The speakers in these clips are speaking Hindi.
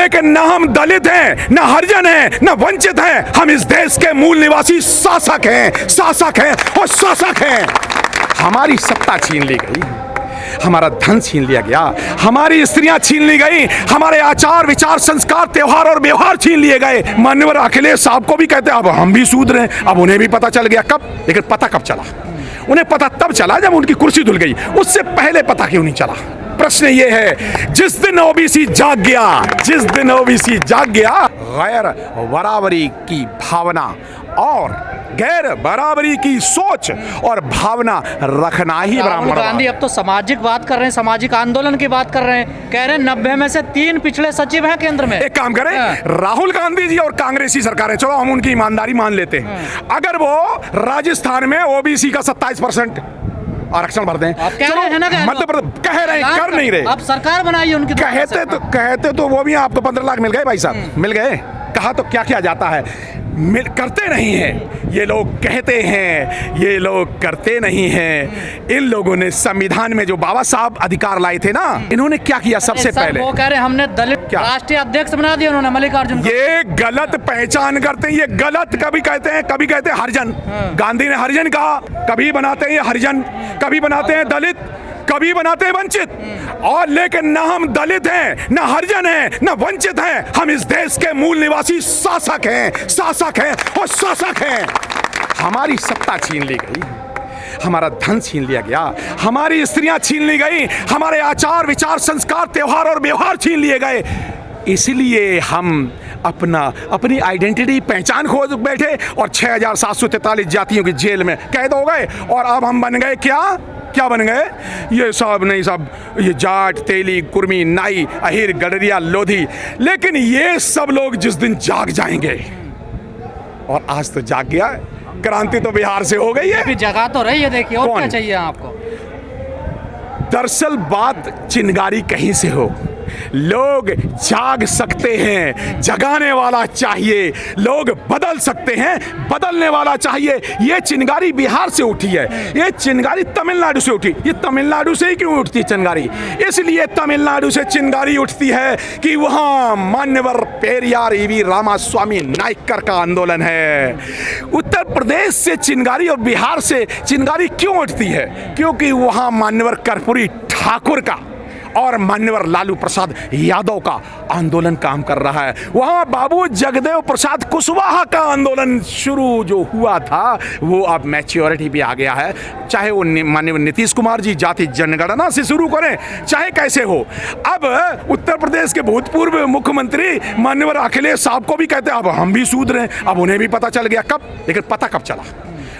लेकिन न हम दलित हैं, न हरिजन हैं, न वंचित हैं। हम इस देश के मूल निवासी शासक हैं और शासक हैं। हमारी सत्ता छीन ली गई, हमारा धन छीन लिया गया, हमारी स्त्रियां छीन ली गई, हमारे आचार विचार संस्कार त्योहार और व्यवहार छीन लिए गए। माननीय अखिलेश साहब को भी कहते हैं अब हम भी शूद्र हैं। अब उन्हें भी पता चल गया। कब? लेकिन पता कब चला? उन्हें पता तब चला जब उनकी कुर्सी धुल गई। उससे पहले पता क्यों नहीं चला? प्रश्न ये है, जिस दिन ओबीसी जाग गया, गैर बराबरी की भावना और गैर बराबरी की सोच और भावना रखना ही राहुल गांधी अब तो सामाजिक बात कर रहे हैं, सामाजिक आंदोलन की बात कर रहे हैं। कह रहे हैं 90 में से 3 पिछड़े सचिव हैं केंद्र में। एक काम करें, राहुल गांधी जी और कांग्रेसी सरकार है, चलो हम उनकी ईमानदारी मान लेते हैं। अगर वो राजस्थान में ओबीसी का 27% आरक्षण भर दें, चलो मध्य प्रदेश कह रहे हैं, कर नहीं रहे। अब सरकार बनाई उनकी, कहते तो वो भी आपको 15 लाख मिल गए भाई साहब, मिल गए। कहा तो क्या किया जाता है, करते नहीं हैं। ये लोग कहते हैं, ये लोग करते नहीं हैं। इन लोगों ने संविधान में जो बाबा साहब अधिकार लाए थे ना, इन्होंने क्या किया? सबसे पहले वो कह रहे हमने दलित राष्ट्रीय अध्यक्ष बना दिया उन्होंने, मल्लिकार्जुन। ये गलत पहचान करते हैं, ये गलत कभी कहते हैं, कभी कहते हैं हरिजन। गांधी ने हरिजन कहा, कभी बनाते हैं हरिजन, कभी बनाते हैं दलित, कभी बनाते हैं वंचित। और लेकिन न हम दलित हैं, न हरिजन हैं, न वंचित हैं। हम इस देश के मूल निवासी शासक हैं और शासक हैं। हमारी सत्ता छीन ली गई, हमारा धन छीन लिया गया, हमारी स्त्रियां छीन ली गई, हमारे आचार विचार संस्कार त्योहार और व्यवहार छीन लिए गए। इसलिए हम अपनी आइडेंटिटी पहचान खो बैठे और 6743 जातियों की जेल में कैद हो गए। और अब हम बन गए क्या बन गए? ये सब नहीं, सब ये जाट, तेली, कुर्मी, नाई, अहिर, गडरिया, लोधी। लेकिन ये सब लोग जिस दिन जाग जाएंगे, और आज तो जाग गया, क्रांति तो बिहार से हो गई है। अभी जगह तो रही है, देखिए और क्या चाहिए आपको? दरअसल बात चिंगारी कहीं से हो, लोग जाग सकते हैं, जगाने वाला चाहिए। लोग बदल सकते हैं, बदलने वाला चाहिए। ये चिंगारी बिहार से उठी है, ये चिंगारी तमिलनाडु से उठी। ये तमिलनाडु से ही क्यों उठती है चिंगारी? इसलिए तमिलनाडु से चिंगारी उठती है कि वहां मान्यवर पेरियार ईवी रामास्वामी नायकर का आंदोलन है। उत्तर प्रदेश से चिंगारी और बिहार से चिंगारी क्यों उठती है? क्योंकि वहां मान्यवर कर्पूरी ठाकुर का और मान्यवर लालू प्रसाद यादव का आंदोलन काम कर रहा है। वहां बाबू जगदेव प्रसाद कुशवाहा का आंदोलन शुरू जो हुआ था, वो अब मैच्योरिटी भी आ गया है। चाहे वो माननीय नीतीश कुमार जी जाति जनगणना से शुरू करें, चाहे कैसे हो। अब उत्तर प्रदेश के भूतपूर्व मुख्यमंत्री माननीय अखिलेश साहब को भी कहते हैं अब हम भी शूद्र हैं। अब उन्हें भी पता चल गया। कब? लेकिन पता कब चला?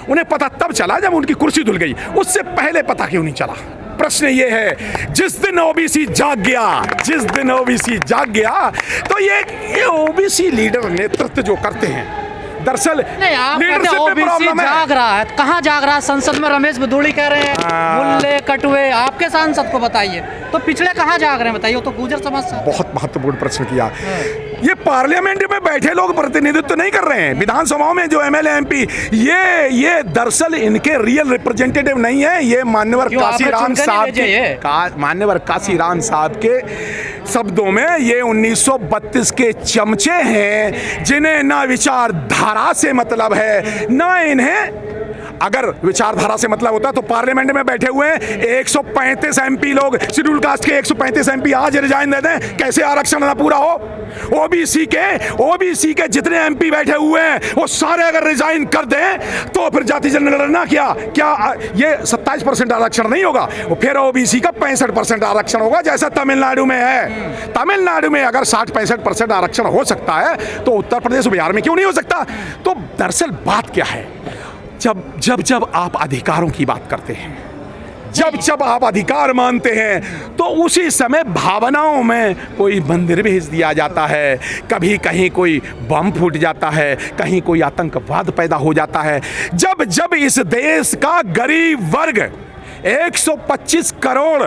उन्हें पता तब चला जब उनकी कुर्सी धुल गई। उससे पहले पता क्यों नहीं चला? प्रश्न ये है, जिस दिन ओबीसी जाग गया, तो ये ओबीसी लीडर नेतृत्व जो करते हैं, दरअसल ओबीसी जाग रहा है। कहाँ जाग रहा है? संसद में रमेश बदूड़ी कह रहे हैं मुल्ले कटुए, आपके सांसद को बताइए। तो पिछले कहाँ जाग रहे हैं बताइए? तो गुर्जर समाज से। बहुत महत्वपूर्ण प्रश्न किया। ये पार्लियामेंट में बैठे लोग प्रतिनिधित्व नहीं कर रहे हैं, विधानसभाओं में जो एमएलए एमपी, ये दरअसल इनके रियल रिप्रेजेंटेटिव नहीं है। ये मान्यवर काशीराम साहब के शब्दों में ये 1932 के चमचे हैं, जिन्हें ना विचारधारा से मतलब है, ना इन्हें अगर विचारधारा से मतलब होता तो पार्लियामेंट में बैठे हुए 135 एमपी लोग, शेड्यूल कास्ट के 135 एमपी आज रिजाइन दे दें, कैसे आरक्षण ना पूरा हो? ओबीसी के जितने एमपी बैठे हुए हैं वो सारे अगर रिजाइन कर दें तो फिर जाति जनगणना क्या ये 27% आरक्षण नहीं होगा, वो फिर ओबीसी का 65% आरक्षण होगा, जैसा तमिलनाडु में है। तमिलनाडु में अगर 60-65% आरक्षण हो सकता है तो उत्तर प्रदेश बिहार में क्यों नहीं हो सकता? तो दरअसल बात क्या है, जब आप अधिकारों की बात करते हैं, जब आप अधिकार मानते हैं, तो उसी समय भावनाओं में कोई मंदिर भेज दिया जाता है, कभी कहीं कोई बम फूट जाता है, कहीं कोई आतंकवाद पैदा हो जाता है। जब इस देश का गरीब वर्ग 125 करोड़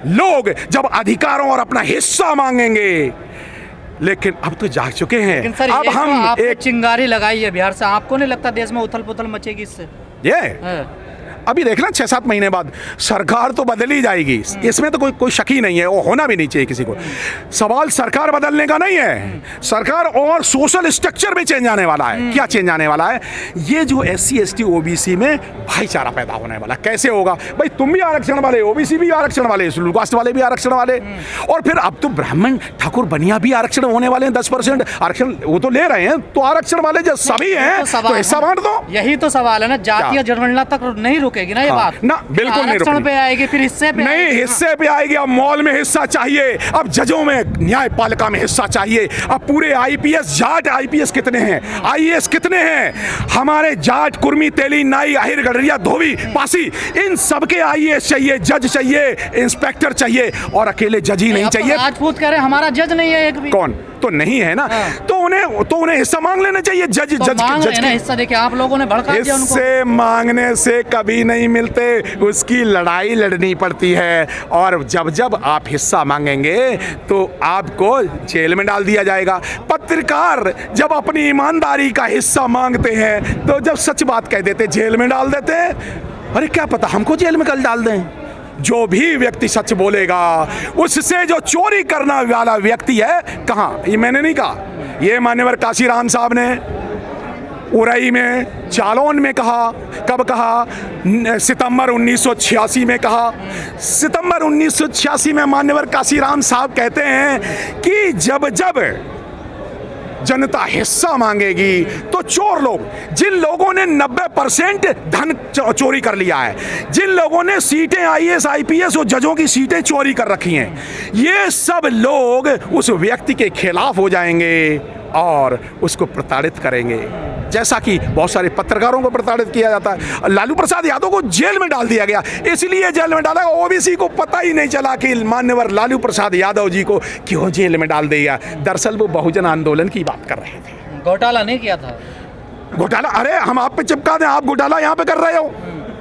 लोग जब अधिकारों और अपना हिस्सा मांगेंगे, लेकिन अब तो जाग चुके हैं। सर, अब हम एक चिंगारी लगाई है बिहार से, आपको नहीं लगता देश में उथल पुथल मचेगी इससे? अभी देखना 6-7 महीने बाद सरकार तो बदल ही जाएगी, इसमें तो कोई शक ही नहीं है, वो होना भी नहीं चाहिए किसी को। सवाल सरकार बदलने का नहीं है, सरकार और सोशल स्ट्रक्चर भी चेंज आने वाला है। क्या चेंज आने वाला है? ये जो SC ST OBC में भाईचारा पैदा होने वाला। कैसे होगा भाई? तुम भी आरक्षण वाले, OBC भी आरक्षण वाले, शेड्यूल कास्ट वाले भी आरक्षण वाले, और फिर अब तो ब्राह्मण ठाकुर बनिया भी आरक्षण होने वाले हैं। 10% आरक्षण वो तो ले रहे हैं, तो आरक्षण वाले जो सभी हैं तो हिस्सा बांट दो। यही तो सवाल है ना, जातीय जनगणना तक नहीं रुकेगी ना ये बात ना, बिल्कुल नहीं रुकेगी। पे आएगी, फिर हिस्से पे नहीं, हिस्से पे आएगी। अब मॉल में हिस्सा चाहिए, अब जजों में, न्यायपालिका में हिस्सा चाहिए। अब पूरे IPS जाट IPS कितने हैं, IAS कितने हैं, हमारे जाट कुर्मी तेली नाई आहिर गडरिया धोबी पासी, इन सबके IAS चाहिए, जज चाहिए, इंस्पेक्टर चाहिए, और अकेले जज ही नहीं चाहिए। राजपूत कह रहे हमारा जज नहीं है एक भी। कौन? तो नहीं है ना, तो उन्हें हिस्सा मांग लेना चाहिए। जज हिस्सा देखिए, आप लोगों ने भड़का दिया उनको। हिस्से मांगने से कभी नहीं मिलते, उसकी लड़ाई लड़नी पड़ती है, और जब आप हिस्सा मांगेंगे तो आपको जेल में डाल दिया जाएगा। पत्रकार जब अपनी ईमानदारी का हिस्सा मांगते हैं तो जब सच बात कह देते जेल में डाल देते हैं। अरे क्या पता हमको जेल में कल डाल दें। जो भी व्यक्ति सच बोलेगा, उससे जो चोरी करने वाला व्यक्ति है, कहाँ, ये मैंने नहीं कहा, ये मान्यवर काशीराम साहब ने उरई में, जालौन में कहा। कब कहा? सितंबर 1986 में कहा। सितंबर 1986 में मान्यवर काशीराम साहब कहते हैं कि जब जनता हिस्सा मांगेगी तो चोर लोग, जिन लोगों ने 90% धन चोरी कर लिया है, जिन लोगों ने सीटें IAS IPS और जजों की सीटें चोरी कर रखी हैं, ये सब लोग उस व्यक्ति के खिलाफ हो जाएंगे और उसको प्रताड़ित करेंगे, जैसा कि बहुत सारे पत्रकारों को प्रताड़ित किया जाता है। लालू प्रसाद यादव को जेल में डाल दिया गया, इसलिए जेल में डाला, OBC को पता ही नहीं चला कि मान्यवर लालू प्रसाद यादव जी को क्यों जेल में डाल दिया। दरअसल वो बहुजन आंदोलन की बात कर रहे थे। घोटाला नहीं किया था। घोटाला? अरे हम आप पे चिपका दें, आप घोटाला यहाँ पे कर रहे हो,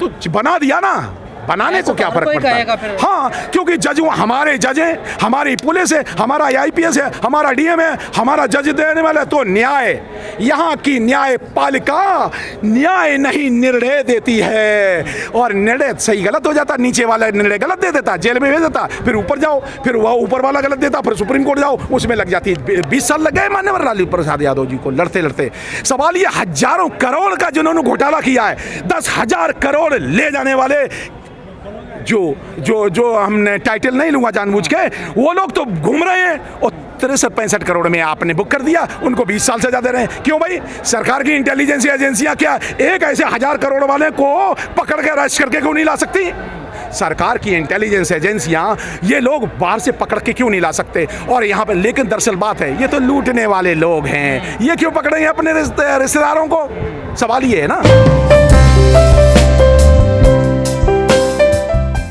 तो बना दिया ना, बनाने को क्या फर्क पड़ता है? हाँ, क्योंकि जज हमारे जज हैं, हमारी पुलिस है, हमारा IPS है, हमारा DM है, हमारा जज देने वाला। तो न्याय, यहाँ की न्यायपालिका न्याय नहीं निर्णय देती है, और निर्णय सही गलत हो जाता, नीचे वाला निर्णय गलत दे देता, जेल में भेज देता, फिर ऊपर जाओ, फिर वह ऊपर वाला गलत देता, फिर सुप्रीम कोर्ट जाओ, उसमें लग जाती 20 साल लग गए मान्यवर लालू प्रसाद यादव जी को लड़ते लड़ते। सवाल ये हजारों करोड़ का जिन्होंने घोटाला किया है, 10,000 करोड़ ले जाने वाले, जो हमने टाइटल नहीं लूंगा जानबूझ के, वो लोग तो घूम रहे हैं, और 63-65 करोड़ में आपने बुक कर दिया, उनको 20 साल सजा दे रहे हैं। क्यों भाई? सरकार की इंटेलिजेंस एजेंसियां क्या एक ऐसे 1000 करोड़ वाले को पकड़ के अरेस्ट करके क्यों नहीं ला सकती? सरकार की इंटेलिजेंस एजेंसियां ये लोग बाहर से पकड़ के क्यों नहीं ला सकते? और यहाँ पे लेकिन दरअसल बात है, ये तो लूटने वाले लोग हैं, ये क्यों पकड़ेंगे अपने रिश्तेदारों को? सवाल ये है ना।